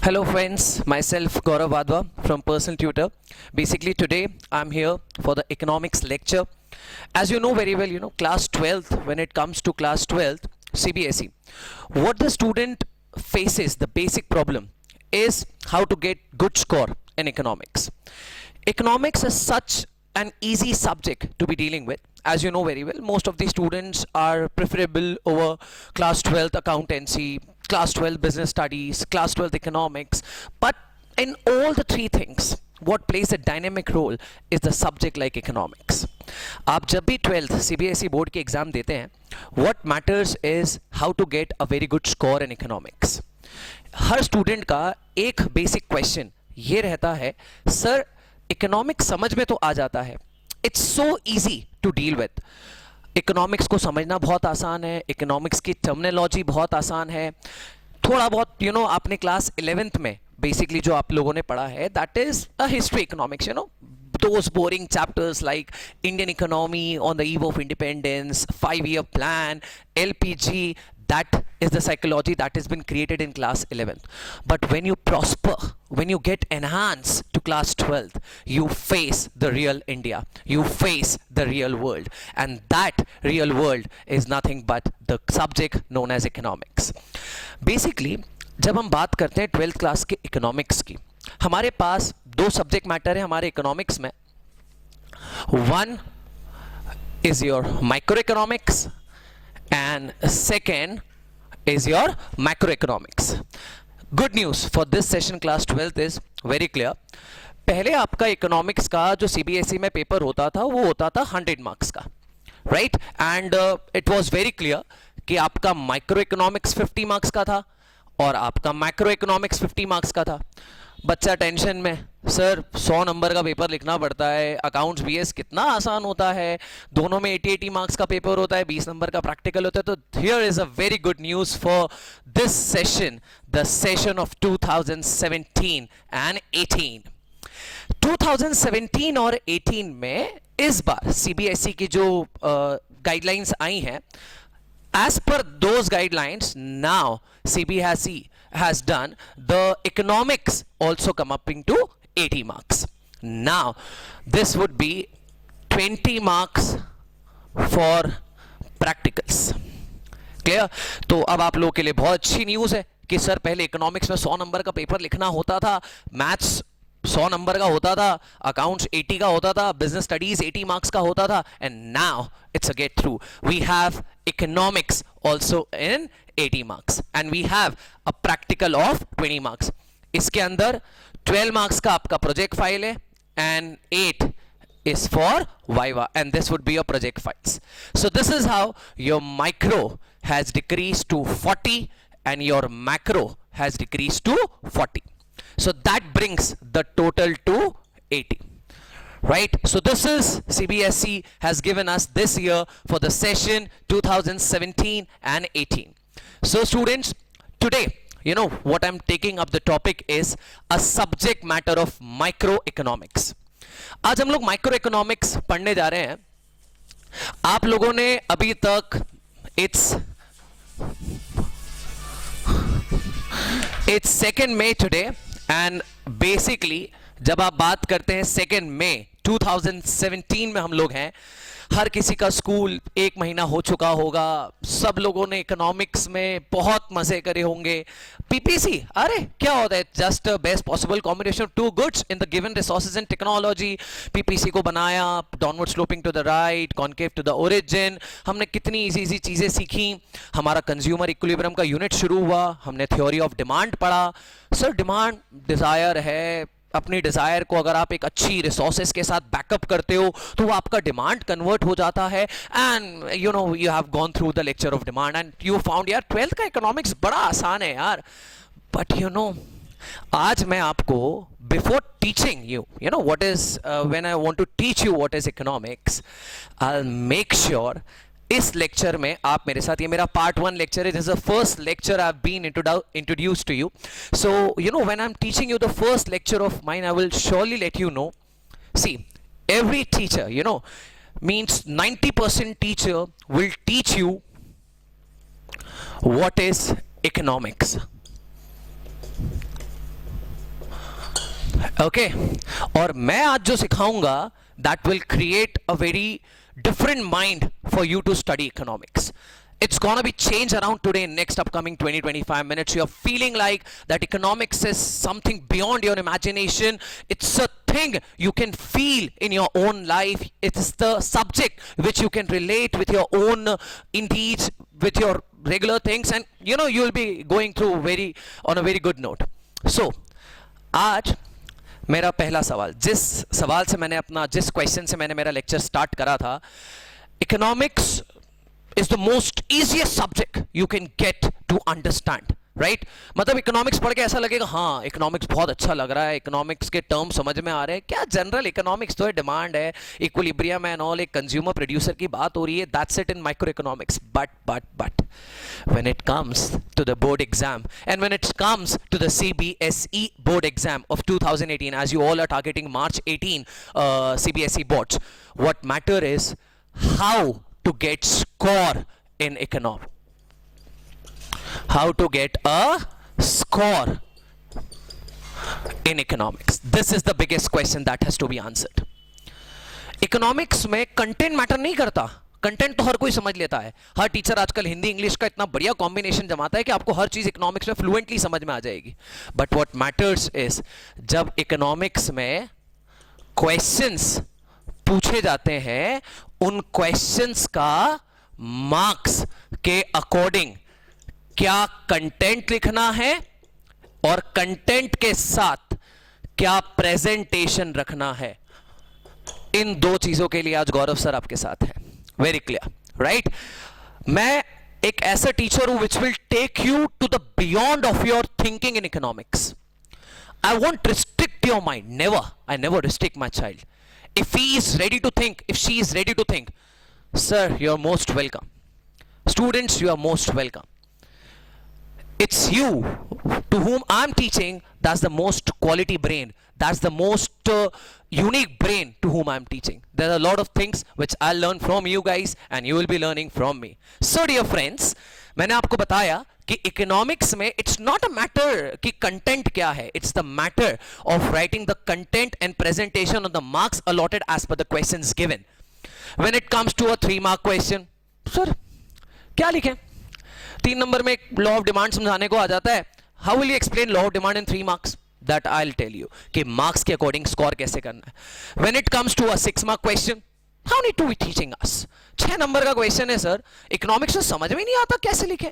Hello friends, myself Gaurav Wadhwa from Personal Tutor. Basically today I'm here for the economics lecture. As you know very well, class 12th, when it comes to class 12th, CBSE, what the student faces, the basic problem is how to get good score in economics. Economics is such an easy subject to be dealing with. As you know very well, most of the students are preferable over class 12th accountancy, class 12 business studies, class 12 economics. But in all the three things, what plays a dynamic role is the subject like economics. आप जब भी 12th CBSE board के exam देते हैं, what matters is how to get a very good score in economics. Her student का एक basic question ये रहता है, सर इकोनॉमिक्स समझ में तो आ जाता है, it's so easy to deal with. Economics को समझना बहुत आसान है, इकोनॉमिक्स की टर्मिनोलॉजी बहुत आसान है. थोड़ा बहुत आपने क्लास 11th में बेसिकली जो आप लोगों ने पढ़ा है, that is a history economics. Those boring chapters like Indian economy on the eve of independence, 5-year plan, LPG, that is the psychology that has been created in class 11th. But when you prosper, when you get enhanced to class 12th, you face the real India, you face the real world, and that real world is nothing but the subject known as economics. Basically, जब हम बात करते हैं 12th class के economics की, हमारे पास दो subject matter है हमारे इकोनॉमिक्स में. One is your micro economics and second is your macro economics. Good news for this session class 12th is very clear. पहले आपका इकोनॉमिक्स का जो सीबीएसई में पेपर होता था वो होता था 100 मार्क्स का, right? And it was very clear कि आपका माइक्रो इकोनॉमिक्स 50 मार्क्स का था और आपका मैक्रो इकोनॉमिक्स 50 मार्क्स का था. बच्चा टेंशन में, सर 100 नंबर का पेपर लिखना पड़ता है, अकाउंट्स बीएस कितना आसान होता है, दोनों में 80 मार्क्स का पेपर होता है, 20 नंबर का प्रैक्टिकल होता है. तो here is a very good news for this session, the session of 2017 and 18. 2017 और 18 में इस बार सीबीएसई की जो गाइडलाइंस आई हैं, as per those guidelines, now CBSE has done the economics also come up into 80 marks. Now this would be 20 marks for practicals. Clear? तो अब आप लोगों के लिए बहुत अच्छी न्यूज़ है कि सर पहले इकोनॉमिक्स में 100 नंबर का पेपर लिखना होता था, मैथ्स 100 नंबर का होता था, अकाउंट्स 80 का होता था, बिजनेस स्टडीज 80 मार्क्स का होता था, and now it's a get through. We have economics also in 80 marks and we have a practical of 20 marks. इसके अंदर 12 मार्क्स का आपका प्रोजेक्ट फाइल है and 8 is for Viva, and this would be your project files. So this is how your micro has decreased to 40 and your macro has decreased to 40. So that brings the total to 80, right? So this is CBSE has given us this year for the session 2017 and 18. So students, today, what I'm taking up the topic is a subject matter of microeconomics. आज हम लोग micro economics पढ़ने जा रहे हैं. आप लोगों ने अभी तक it's 2nd May today, and basically जब आप बात करते हैं 2nd May 2017 में हम लोग हैं, हर किसी का स्कूल 1 महीना हो चुका होगा, सब लोगों ने इकोनॉमिक्स में बहुत मजे करे होंगे. पीपीसी, अरे क्या होता है, just best possible combination of two goods in the given resources and technology. PPC को बनाया, downward sloping to the right, concave to the origin. हमने कितनी इजी चीजें सीखी. हमारा कंज्यूमर इक्विलिब्रियम का यूनिट शुरू हुआ, हमने थ्योरी ऑफ डिमांड पढ़ा. सर डिमांड डिजायर है, अपनी डिजायर को अगर आप एक अच्छी रिसोर्सेस के साथ बैकअप करते हो तो वो आपका डिमांड कन्वर्ट हो जाता है. And you have gone through the lecture of demand and you found यार 12th का इकोनॉमिक्स बड़ा आसान है यार. बट आज मैं आपको before teaching you what is when I want to teach you what is economics, I will make sure इस लेक्चर में आप मेरे साथ, ये मेरा पार्ट 1 लेक्चर है, this is the first lecture I have been introduced to you. So when I'm teaching you the first lecture of mine, I will surely let you know. See, every teacher means 90% teacher will teach you what is economics. Okay और मैं आज जो सिखाऊंगा that will create a very different mind for you to study economics. It's gonna be changed around today in next upcoming 20-25 minutes. You're feeling like that economics is something beyond your imagination. It's a thing you can feel in your own life. It is the subject which you can relate with your own indeeds, with your regular things, and you know you'll be going through on a very good note. So आज मेरा पहला सवाल, जिस question से मैंने मेरा lecture start करा था, economics is the most easiest subject you can get to understand, right? मतलब इकोनॉमिक्स पढ़ के ऐसा लगेगा हाँ इकोनॉमिक्स बहुत अच्छा लग रहा है, इकोनॉमिक्स के टर्म समझ में आ रहे हैं, क्या जनरल इकोनॉमिक्स तो है, डिमांड है, इक्विलिब्रियम एंड ऑल, एक कंज्यूमर प्रोड्यूसर की बात हो रही है, that's it in micro economics. But when it comes to the board exam and when it comes to the CBSE board exam of 2018, as you all are targeting March 18 CBSE boards, what matter is how to get score in economics. How to get a score in economics. This is the biggest question that has to be answered. Economics में content matter नहीं करता, content तो हर कोई समझ लेता है. हर teacher आजकल Hindi English का इतना बढ़िया कॉम्बिनेशन जमाता है कि आपको हर चीज इकोनॉमिक्स में फ्लुएंटली समझ में आ जाएगी. बट व्हाट मैटर्स इज जब इकोनॉमिक्स में क्वेश्चंस पूछे जाते हैं, उन क्वेश्चंस का मार्क्स के अकॉर्डिंग क्या कंटेंट लिखना है और कंटेंट के साथ क्या प्रेजेंटेशन रखना है, इन दो चीजों के लिए आज गौरव सर आपके साथ हैं. Very clear, right? मैं एक ऐसा टीचर हूं which will take you to the beyond of your thinking in economics. I won't restrict your mind. Never. I never restrict my child. If he is ready to think, if she is ready to think, sir, you are most welcome. Students, you are most welcome. It's you to whom I'm teaching, that's the most quality brain. That's the most unique brain to whom I'm teaching. There are a lot of things which I'll learn from you guys and you will be learning from me. So dear friends, मैंने आपको बताया कि economics में it's not a matter कि content क्या है, it's the matter of writing the content and presentation of the marks allotted as per the questions given. When it comes to a 3 mark question, sir क्या लिखें? 3 number में law of demand समझाने को आ जाता है. How will you explain law of demand in 3 marks? That I'll tell you कि marks के according score कैसे करना है. When it comes to a 6 mark question, how need to be teaching us? 6 number का क्वेश्चन है sir, economics में समझ में नहीं आता कैसे लिखें,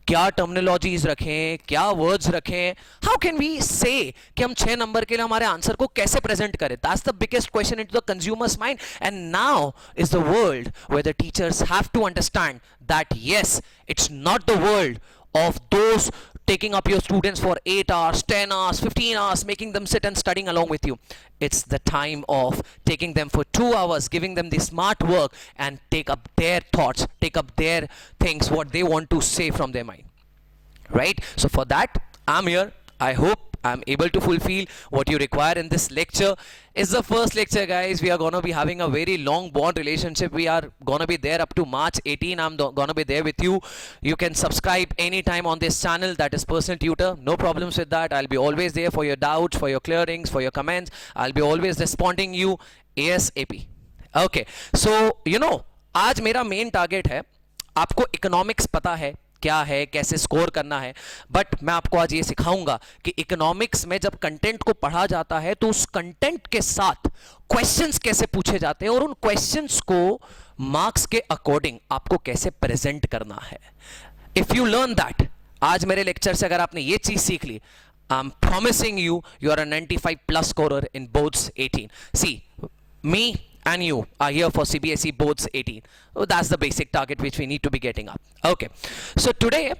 क्या टर्मिनोलॉजीज रखें, क्या वर्ड्स रखें, हाउ कैन वी से कि हम 6 नंबर के लिए हमारे आंसर को कैसे प्रेजेंट करें. That's the biggest question into the consumer's mind. And now is the world where the teachers have to understand that yes, it's not the world of those taking up your students for 8 hours, 10 hours, 15 hours, making them sit and studying along with you. It's the time of taking them for 2 hours, giving them the smart work and take up their thoughts, take up their things, what they want to say from their mind. Right? So for that, I'm here. I hope I'm able to fulfill what you require in this lecture. It's the first lecture, guys. We are going to be having a very long bond relationship. We are going to be there up to March 18. I'm going to be there with you. You can subscribe anytime on this channel, that is Personal Tutor. No problems with that. I'll be always there for your doubts, for your clearings, for your comments. I'll be always responding you ASAP. Okay. So, you know, आज मेरा main target है, आपको economics पता है क्या है, कैसे score करना है, बट मैं आपको आज ये सिखाऊंगा कि इकोनॉमिक्स में जब कंटेंट को पढ़ा जाता है तो उस कंटेंट के साथ क्वेश्चंस कैसे पूछे जाते हैं और उन क्वेश्चंस को मार्क्स के अकॉर्डिंग आपको कैसे प्रेजेंट करना है. इफ यू लर्न दैट, आज मेरे लेक्चर से अगर आपने ये चीज सीख ली, I am promising you, you are a 95 plus scorer in boards 18. See me and you are here for CBSE boards 18. Oh, that's the basic target which we need to be getting up. Okay, so today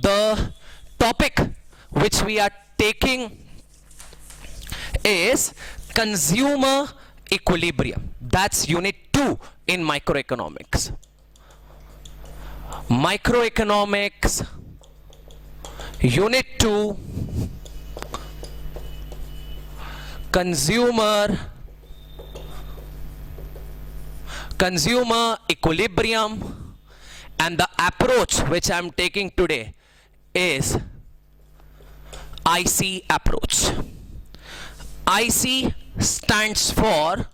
the topic which we are taking is consumer equilibrium. That's unit 2 in microeconomics. Microeconomics unit 2, consumer equilibrium, and the approach which I am taking today is IC approach. IC stands for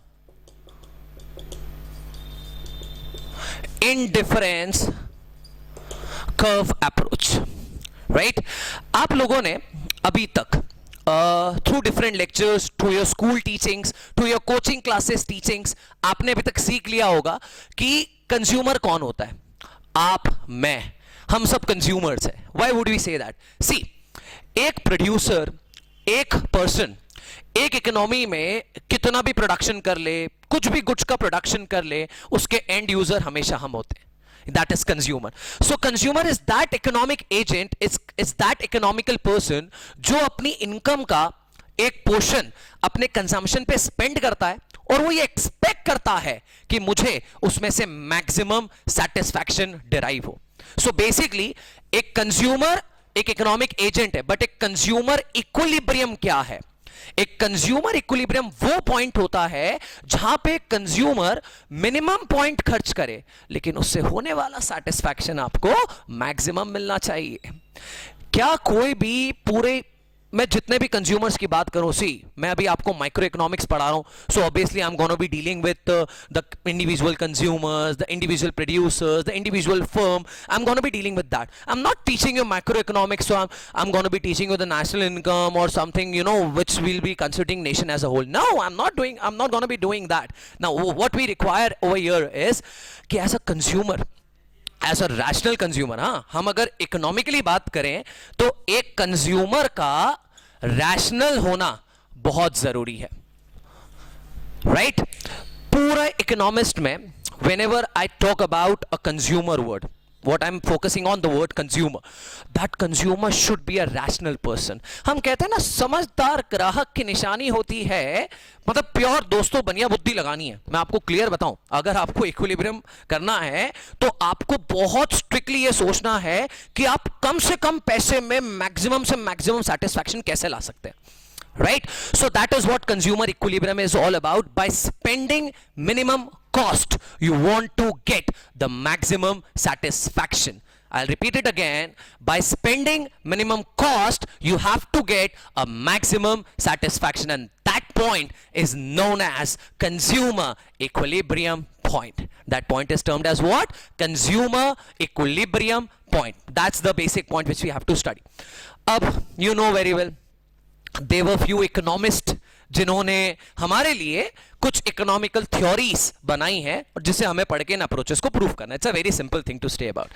indifference curve approach, right? आप लोगों ने अभी तक through different lectures, to your school teachings, to your coaching classes teachings, आपने अभी तक सीख लिया होगा कि कंज्यूमर कौन होता है। आप, मैं, हम सब कंज्यूमर्स हैं। Why would we say that? See, एक प्रोड्यूसर, एक पर्सन एक इकोनॉमी में कितना भी प्रोडक्शन कर ले, कुछ भी गुड्स का प्रोडक्शन कर ले, उसके एंड यूजर हमेशा हम होते हैं। That is consumer. So consumer is that economic agent, is that economical person जो अपनी इनकम का एक पोर्शन अपने कंजम्पशन पे स्पेंड करता है और वो ये एक्सपेक्ट करता है कि मुझे उसमें से मैक्सिमम सेटिस्फैक्शन डिराइव हो। सो बेसिकली एक कंज्यूमर एक इकोनॉमिक एजेंट है, बट एक कंज्यूमर इक्विलिब्रियम क्या है? एक कंज्यूमर इक्विलिब्रियम वो पॉइंट होता है जहां पे कंज्यूमर मिनिमम पॉइंट खर्च करे, लेकिन उससे होने वाला सेटिस्फैक्शन आपको मैक्सिमम मिलना चाहिए। क्या कोई भी पूरे, मैं जितने भी कंज्यूमर्स की बात करूं, सी मैं अभी आपको माइक्रो इकोनॉमिक्स पढ़ा रहा हूं, so obviously I am gonna be dealing with the individual consumers, the individual producers, the individual firm, I am gonna be dealing with that. I am not teaching you micro economics, so I am gonna be teaching you the national income और something, you know, which will be considering nation as a whole. No, I'm not going to be doing that. Now what we require over here is कि as a consumer, as a rational consumer, हाँ, हम अगर economically बात करें तो एक consumer का rational होना बहुत जरूरी है, राइट? पूरा इकोनॉमिस्ट में whenever I talk about a consumer word, what I'm focusing on the word consumer, that consumer should be a rational person. हम कहते हैं ना, समझदार ग्राहक की निशानी होती है, मतलब प्योर दोस्तों बनिया बुद्धि लगानी है। मैं आपको क्लियर बताऊं, अगर आपको इक्विलिब्रियम करना है तो आपको बहुत स्ट्रिक्टली ये सोचना है कि आप कम से कम पैसे में मैक्सिमम से मैक्सिमम सेटिस्फैक्शन कैसे ला सकते हैं, right? So that is what consumer equilibrium is all about. By spending minimum cost, you want to get the maximum satisfaction. I'll repeat it again. By spending minimum cost, you have to get a maximum satisfaction, and that point is known as consumer equilibrium point. That point is termed as what? Consumer equilibrium point. That's the basic point which we have to study. You know very well, there were few economists जिन्होंने हमारे लिए कुछ economical theories बनाई हैं और जिसे हमें पढ़ के इन अप्रोचेस को प्रूव करना है। It's a very simple thing to stay about.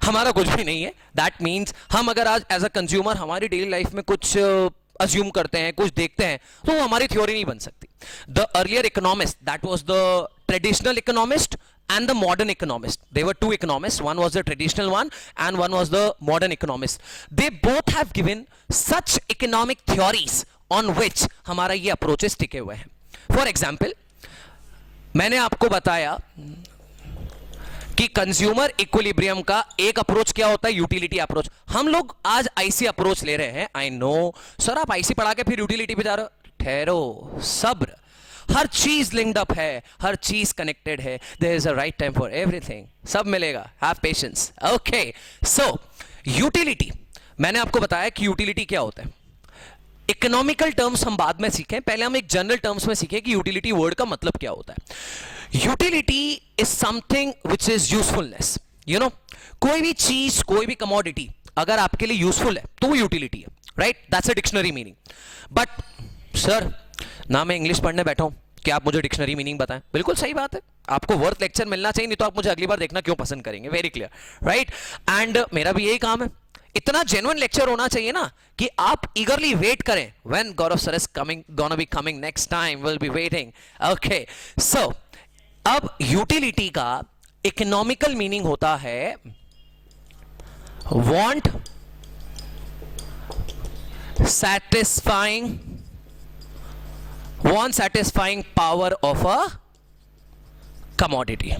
हमारा कुछ भी नहीं है। दैट मीन्स हम अगर आज एज अ कंज्यूमर हमारी डेली लाइफ में कुछ अज्यूम करते हैं, कुछ देखते हैं, तो वो हमारी थ्योरी नहीं बन सकती। The earlier economist, that was the traditional economist and the modern economist. There were two economists. One was the traditional one and one was the modern economist. They both have given such economic theories on which हमारा ये approaches टिके हुए हैं. For example, मैंने आपको बताया कि consumer equilibrium का एक अप्रोच क्या होता है, यूटिलिटी अप्रोच। हम लोग आज आईसी अप्रोच ले रहे हैं। आई नो सर, आप आईसी पढ़ा के फिर यूटिलिटी पे जा रहे हो। ठहरो, सब्र, हर चीज लिंक्ड अप है, हर चीज कनेक्टेड है। There is a right time for everything, सब मिलेगा। Have patience. Okay, so utility, मैंने आपको बताया कि यूटिलिटी क्या होता है। इकोनॉमिकल टर्म्स हम बाद में सीखें, पहले हम एक जनरल टर्म्स में सीखें कि यूटिलिटी वर्ड का मतलब क्या होता है। Utility is something which is usefulness. You know, कोई भी चीज, कोई भी कमोडिटी अगर आपके लिए यूजफुल है तो वो यूटिलिटी है, right? That's a dictionary meaning. But sir, ना मैं इंग्लिश पढ़ने बैठा हूं कि आप मुझे डिक्शनरी मीनिंग बताएं। बिल्कुल सही बात है, आपको वर्थ लेक्चर मिलना चाहिए, नहीं तो आप मुझे अगली बार देखना क्यों पसंद करेंगे। Very clear, right? एंड मेरा भी यही काम है। इतना जेन्युइन लेक्चर होना चाहिए ना कि आप ईगरली वेट करें, when Gaurav sir is coming, gonna be coming next time, will be waiting. Okay, so अब यूटिलिटी का इकोनॉमिकल मीनिंग होता है want satisfying power of a commodity.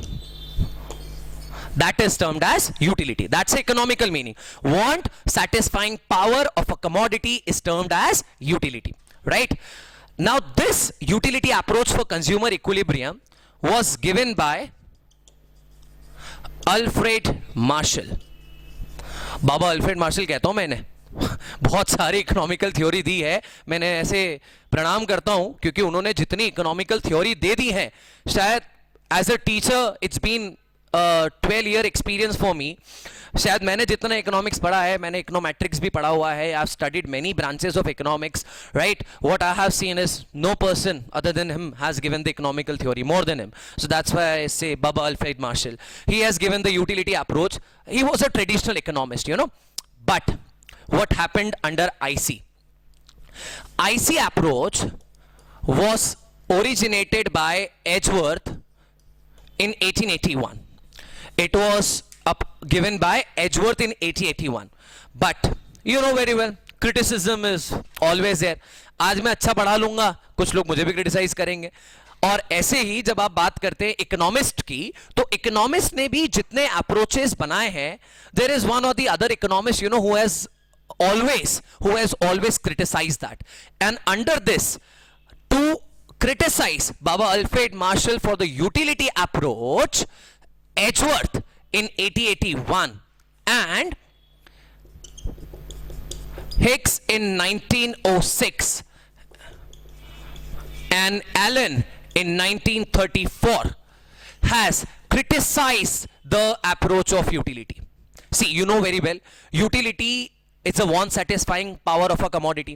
That is termed as utility. That's economical meaning. Want satisfying power of a commodity is termed as utility, right? Now this utility approach for consumer equilibrium was given by Alfred Marshall. Baba Alfred martial कहता हूं मैं इन्हें, बहुत सारी economical theory दी है, मैंने ऐसे प्रणाम करता हूं क्योंकि उन्होंने जितनी इकोनॉमिकल थ्योरी दे दी है, शायद as a teacher it's been 12 year experience for me, शायद मैंने जितना इकोनॉमिक्स पढ़ा है, मैंने इकोनोमेट्रिक्स भी पढ़ा हुआ है, I have studied many branches of economics, right, what I have seen is no person other than him has given the economical theory more than him, so that's why I say बाबा Alfred Marshall, he has given the utility approach, he was a traditional economist, you know, but what happened under IC? IC approach was originated by Edgeworth in 1881. It was given by Edgeworth in 1881. But you know very well, criticism is always there. आज मैं अच्छा पढ़ा लूंगा, कुछ लोग मुझे भी criticise करेंगे, और ऐसे ही जब आप बात करते हैं इकोनॉमिस्ट की, तो इकोनॉमिस्ट ने भी जितने अप्रोचेस बनाए हैं, देयर इज वन और the other economist, you no, who has always criticized that, and under this, to criticize Baba Alfred Marshall for the utility approach, Edgeworth in 1881 and Hicks in 1906 and Allen in 1934 has criticized the approach of utility. See, you know very well, utility it's a want satisfying power of a commodity.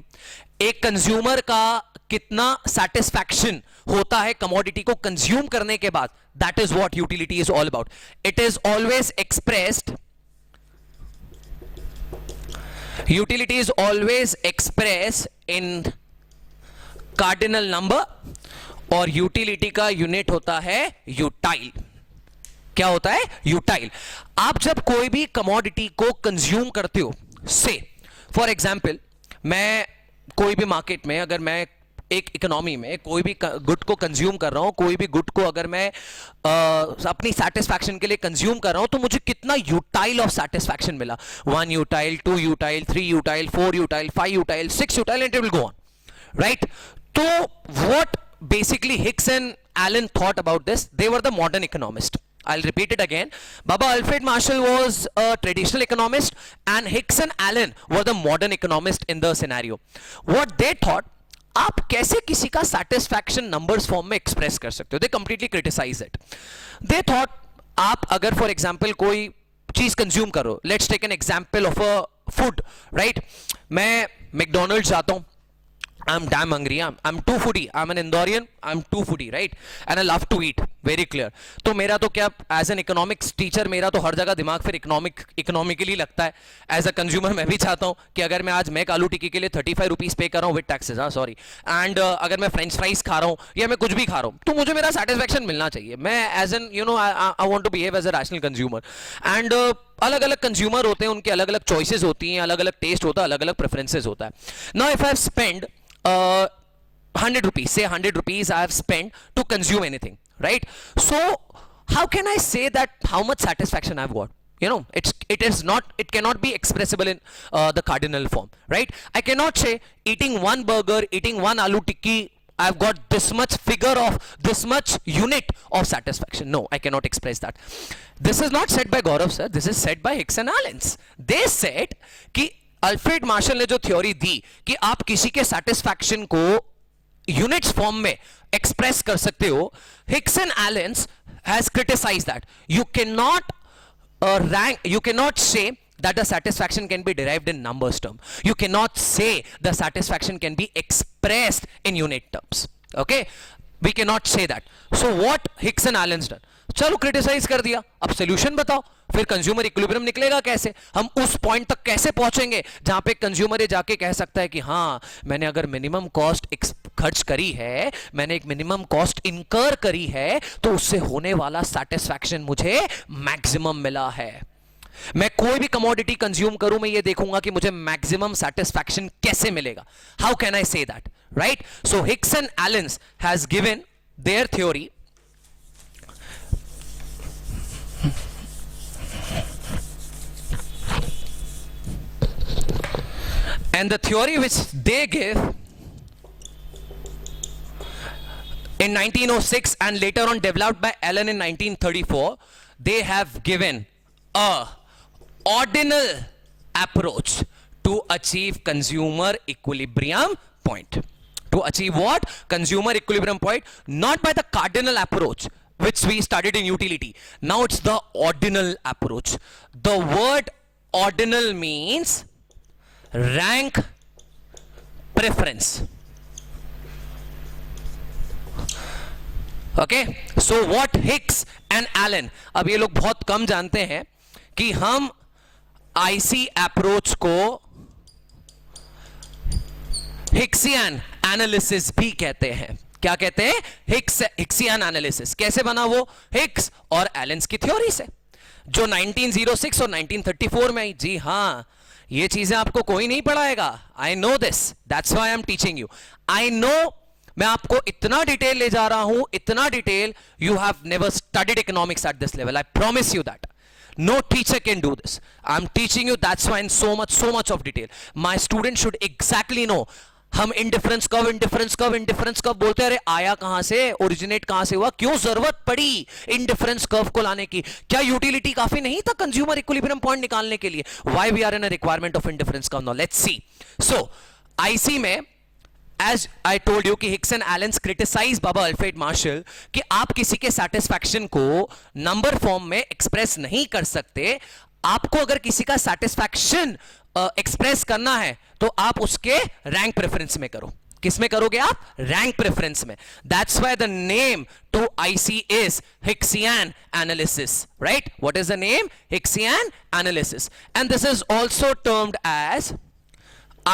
एक consumer का कितना satisfaction होता है commodity को consume करने के बाद, that is what utility is all about. It is always expressed, utility is always express in cardinal number, और यूटिलिटी का यूनिट होता है यूटाइल. क्या होता है? यूटाइल. आप जब कोई भी कमोडिटी को कंज्यूम करते हो, से फॉर एग्जाम्पल, मैं कोई भी मार्केट में, अगर मैं एक इकोनॉमी में कोई भी गुड को कंज्यूम कर रहा हूं, कोई भी गुड को अगर मैं अपनी सेटिस्फैक्शन के लिए कंज्यूम कर रहा हूं, तो मुझे कितना यूटाइल ऑफ सेटिस्फैक्शन मिला, 1 util, 2 util, 3 util, 4 util, 5 util, 6 util, and it will go on, right. तो what basically Hicks and Allen thought about this, they were the modern economist. I'll repeat it again. Baba Alfred Marshall was a traditional economist and Hicks and Allen were the modern economist in the scenario. What they thought, आप कैसे किसी का satisfaction numbers form में express कर सकते हो? They completely criticize it. They thought, आप अगर for example कोई चीज कंज्यूम करो, let's take an example of a food, right? मैं McDonald's जाता हूँ, I'm damn hungry. I'm too foodie. I'm an Indorian. I'm too foodie, right? And I love to eat. Very clear. तो मेरा तो क्या, as an economics teacher, मेरा तो हर जगह दिमाग फिर इकोनॉमिकली लगता है. As a consumer मैं भी चाहता हूँ कि अगर मैं आज मैक आलू टिक्की के लिए 35 रुपीज पे कर रहा हूँ विद टैक्सेस, हाँ सॉरी, एंड अगर मैं फ्रेंच फ्राइज खा रहा हूँ या मैं कुछ भी खा रहा हूँ, तो मुझे मेरा सेटिस्फैक्शन मिलना चाहिए. मैं as an you know I want to behave as a rational consumer. And अलग अलग कंज्यूमर होते हैं, उनकी अलग अलग चॉइसेस होती हैं, अलग अलग टेस्ट होता है, अलग अलग प्रेफरेंसेज होता है. Now if I have spend 100 rupees, say 100 rupees I have spent to consume anything, right? So how can I say that how much satisfaction I've got? You know, it cannot be expressible in the cardinal form, right? I cannot say eating one burger, eating one aloo tikki, I've got this much figure of this much unit of satisfaction. No, I cannot express that. This is not said by Gaurav sir, this is said by Hicks and Allen. They said कि Alfred Marshall ने जो theory दी कि आप किसी के satisfaction को units form में express कर सकते हो, Hicks and Allen has criticised that you can not rank, you cannot say that the satisfaction can be derived in numbers term, you cannot say the satisfaction can be expressed in unit terms, okay, we cannot say that. So what Hicks and Allen's done, चलो criticise कर दिया, अब solution बताओ, फिर consumer equilibrium निकलेगा कैसे, हम उस पॉइंट तक कैसे पहुंचेंगे जहां पे कंज्यूमर ये जाके कह सकता है कि हाँ मैंने अगर मिनिमम कॉस्ट खर्च करी है, मैंने एक मिनिमम कॉस्ट इनकर करी है, तो उससे होने वाला सेटिस्फैक्शन मुझे मैक्सिमम मिला है. मैं कोई भी कमोडिटी कंज्यूम करूं, मैं ये देखूंगा कि मुझे मैक्सिमम सेटिस्फैक्शन कैसे मिलेगा. How can I say that, right? So Hicks and Allen has given their theory. And the theory which they give in 1906 and later on developed by Allen in 1934, they have given a ordinal approach to achieve consumer equilibrium point. To achieve what? Consumer equilibrium point, not by the cardinal approach which we studied in utility. Now it's the ordinal approach. The word ordinal means rank preference. Okay, so what Hicks and Allen, अब ये लोग बहुत कम जानते हैं कि हम IC approach को Hicksian analysis भी कहते हैं. क्या कहते हैं? Hicksian analysis. कैसे बना वो? हिक्स और एलेंस की थ्योरी से, जो 1906 और 1934 में आई. जी हाँ, ये चीजें आपको कोई नहीं पढ़ाएगा. I know this, that's why I am teaching you. I know, मैं आपको इतना डिटेल ले जा रहा हूं, इतना detail. You have never studied economics at this level. I promise you that. No teacher can do this. I'm teaching you, that's why in so much of detail. My students should exactly know. हम indifference curve बोलते हैं. अरे आया कहां से, originate कहां से हुआ, क्यों जरूरत पड़ी इंडिफरेंस कर्व को लाने की? क्या यूटिलिटी काफी नहीं था कंज्यूमर इक्विलिब्रियम पॉइंट निकालने के लिए? Why we are in a requirement of indifference curve? Now let's see. So IC में, as I told you कि हिक्स एंड एलेंस क्रिटिसाइज बाबा अल्फ्रेड मार्शल कि आप किसी के सेटिस्फैक्शन को नंबर फॉर्म में एक्सप्रेस नहीं कर सकते. आपको अगर किसी का सेटिस्फैक्शन एक्सप्रेस करना है तो आप उसके रैंक प्रेफरेंस में करो. किस में करोगे आप? रैंक प्रेफरेंस में. That's why the name to IC is Hicksian analysis. Right? What is the name? Hicksian analysis. And this is also termed as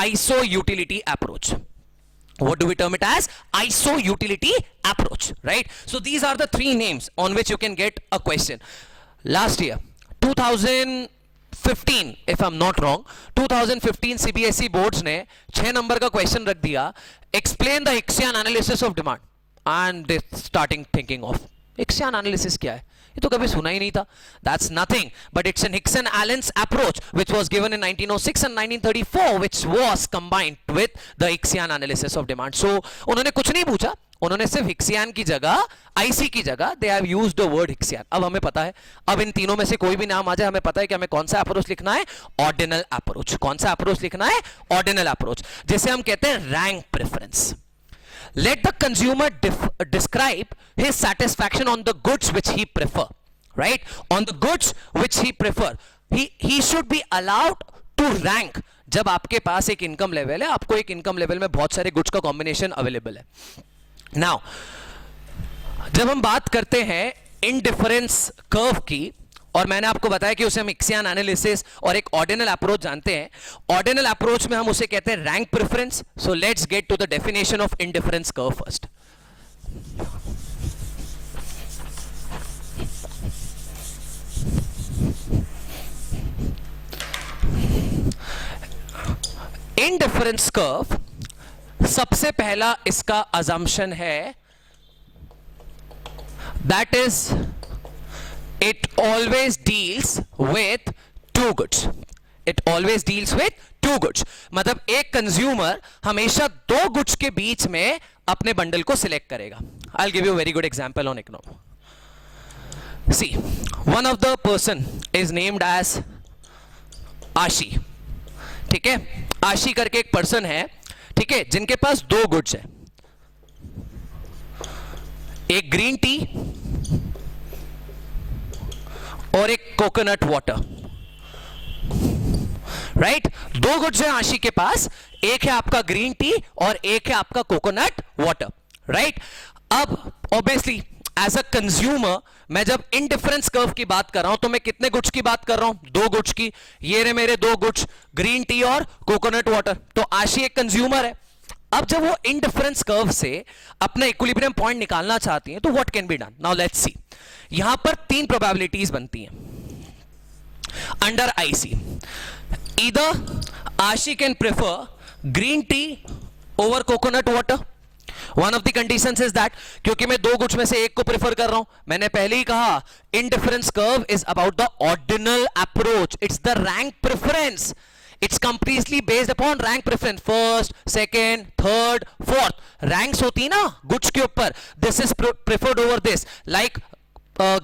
iso utility approach. What do we term it as? ISO utility approach, right? So these are the three names on which you can get a question. Last year, 2015, if I'm not wrong, 2015 CBSE boards ने 6 number का question रख दिया. Explain the Hixian analysis of demand. And they starting thinking of Hixian analysis क्या है? ये तो कभी सुना ही नहीं था. That's nothing but it's an Hicks and Allen's approach which was given in 1906 and 1934 which was combined with the Hixian analysis of demand. So उन्होंने कुछ नहीं पूछा, उन्होंने सिर्फ Hixian की जगह, IC की जगह they have used the word Hixian. अब हमें पता है, अब इन तीनों में से कोई भी नाम आ जाए, हमें पता है कि हमें कौन सा अप्रोच लिखना है? Ordinal approach. कौन सा अप्रोच लिखना है? Ordinal approach. जैसे हम कहते हैं rank preference. Let the consumer describe his satisfaction on the goods which he prefer, right? On the goods which he prefer. He should be allowed to rank. जब आपके पास एक इनकम लेवल है, आपको एक इनकम लेवल में बहुत सारे goods का कॉम्बिनेशन अवेलेबल है. Now, जब हम बात करते हैं इंडिफरेंस कर्व की, और मैंने आपको बताया कि उसे हम हिक्सियन एनालिसिस और एक ऑर्डिनल अप्रोच जानते हैं. ऑर्डिनल अप्रोच में हम उसे कहते हैं rank preference. So let's get to the definition of indifference curve first. Indifference curve, सबसे पहला इसका अजम्पशन है that is it always deals with two goods. It always deals with two goods. मतलब एक कंज्यूमर हमेशा दो गुड्स के बीच में अपने बंडल को सिलेक्ट करेगा. I'll give you a very good example on economy. See, one of the person is named as आशी. ठीक है? आशी करके एक पर्सन है, ठीक है, जिनके पास दो गुड्स है. एक ग्रीन टी और एक कोकोनट वाटर. राइट? दो गुड्स हैं आशी के पास, एक है आपका ग्रीन टी और एक है आपका कोकोनट वाटर. राइट? अब ऑब्वियसली एज अ कंज्यूमर मैं जब इंडिफरेंस कर्व की बात कर रहा हूं तो मैं कितने गुड्स की बात कर रहा हूं? दो गुड्स की. ये रहे मेरे दो गुड्स, ग्रीन टी और कोकोनट वाटर. तो आशी एक कंज्यूमर है. अब जब वो इंडिफरेंस कर्व से अपना इक्विलिब्रियम पॉइंट निकालना चाहती है तो what can be done? Now let's सी. यहां पर तीन प्रोबेबिलिटीज बनती हैं अंडर आईसी. ईदर आशी can prefer green tea over coconut water. One of the conditions is that, क्योंकि मैं दो गुड्स में से एक को प्रेफर कर रहा हूं. मैंने पहले ही कहा indifference curve is about the ordinal approach. It's the rank preference. It's completely based upon rank preference. First, second, third, fourth. Ranks होती ना goods के ऊपर. This is preferred over this. Like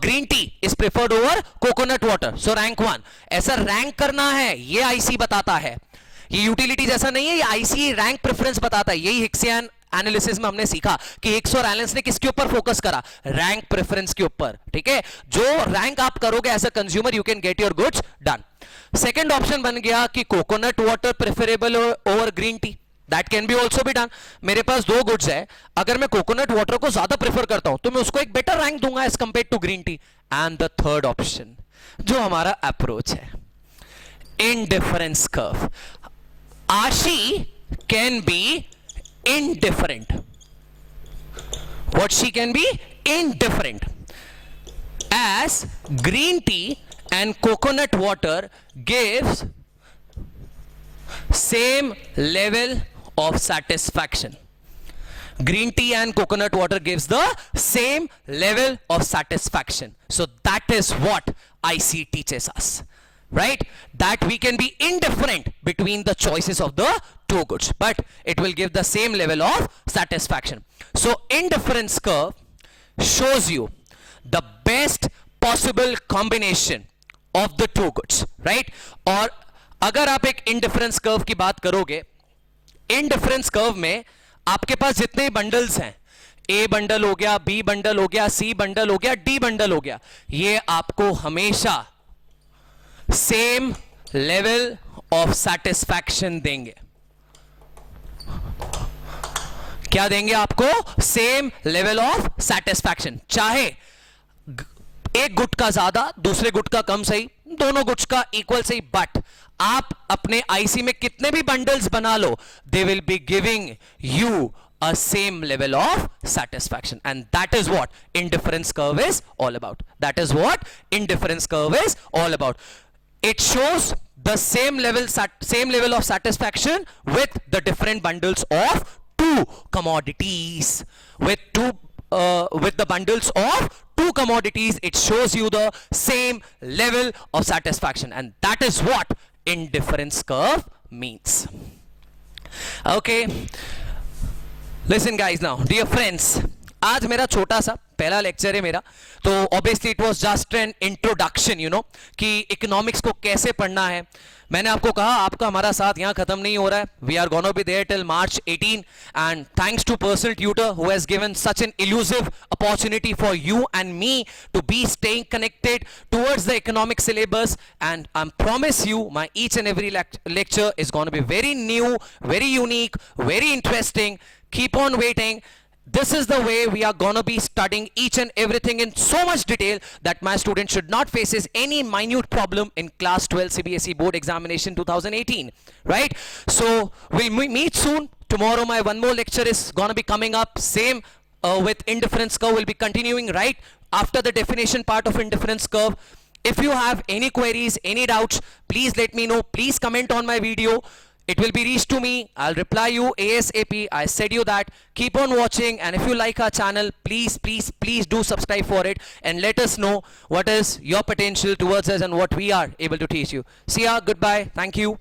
green tea is preferred over coconut water. So rank 1. ऐसा rank करना है, ये IC बताता है. ये यूटिलिटी जैसा नहीं है, ये आईसी रैंक प्रेफरेंस बताता है। यही हिक्सियन एनालिसिस में हमने सीखा कि हिक्स और एलेंस ने किसके ऊपर फोकस करा, रैंक प्रेफरेंस के ऊपर, ठीक है। जो रैंक आप करोगे as a consumer you can get your goods done. Second option बन गया कि coconut water preferable over green tea, that can be also be done. मेरे पास दो गुड्स है, अगर मैं कोकोनट वाटर को ज्यादा प्रेफर करता हूं तो मैं उसको एक बेटर रैंक दूंगा as compare to green tea. And the third option जो हमारा अप्रोच है, indifference curve. Aashi can be indifferent. What she can be? Indifferent. As green tea and coconut water gives same level of satisfaction. Green tea and coconut water gives the same level of satisfaction. So that is what IC teaches us, right? That we can be indifferent between the choices of the two goods, but it will give the same level of satisfaction. So indifference curve shows you the best possible combination of the two goods, right? और अगर आप एक indifference curve की बात करोगे, indifference curve में आपके पास जितने बंडल्स हैं, A बंडल हो गया, B बंडल हो गया, C बंडल हो गया, D बंडल हो गया, ये आपको हमेशा सेम लेवल ऑफ सेटिस्फैक्शन देंगे। क्या देंगे आपको? Same level of satisfaction. चाहे एक गुट का ज्यादा दूसरे गुट का कम सही, दोनों गुट्स का इक्वल सही, बट आप अपने आईसी में कितने भी बंडल्स बना लो, they will be giving you a same level of satisfaction, and that is what indifference curve is all about. That is what indifference curve is all about. It shows the same level of satisfaction with the different bundles of two commodities. With the bundles of two commodities, it shows you the same level of satisfaction, and that is what indifference curve means. Okay, listen guys, now dear friends, आज मेरा छोटा सा पहला lecture है मेरा, तो obviously it was just an introduction, you know, कि economics को कैसे पढ़ना है। मैंने आपको कहा आपका हमारा साथ यहाँ खत्म नहीं हो रहा है, we are gonna be there till March 18, and thanks to personal tutor who has given such an illusive opportunity for you and me to be staying connected towards the economic syllabus, and I promise you my each and every lecture is going to be very new, very unique, very interesting. Keep on waiting. This is the way we are going to be studying each and everything in so much detail that my students should not faces any minute problem in class 12 CBSE board examination 2018, right? So we'll meet soon. Tomorrow my one more lecture is going to be coming up, same with indifference curve. We'll be continuing right after the definition part of indifference curve. If you have any queries, any doubts, please let me know. Please comment on my video. It will be reached to me. I'll reply you ASAP. I said you that. Keep on watching, and if you like our channel, please do subscribe for it and let us know what is your potential towards us and what we are able to teach you. See ya. Goodbye. Thank you.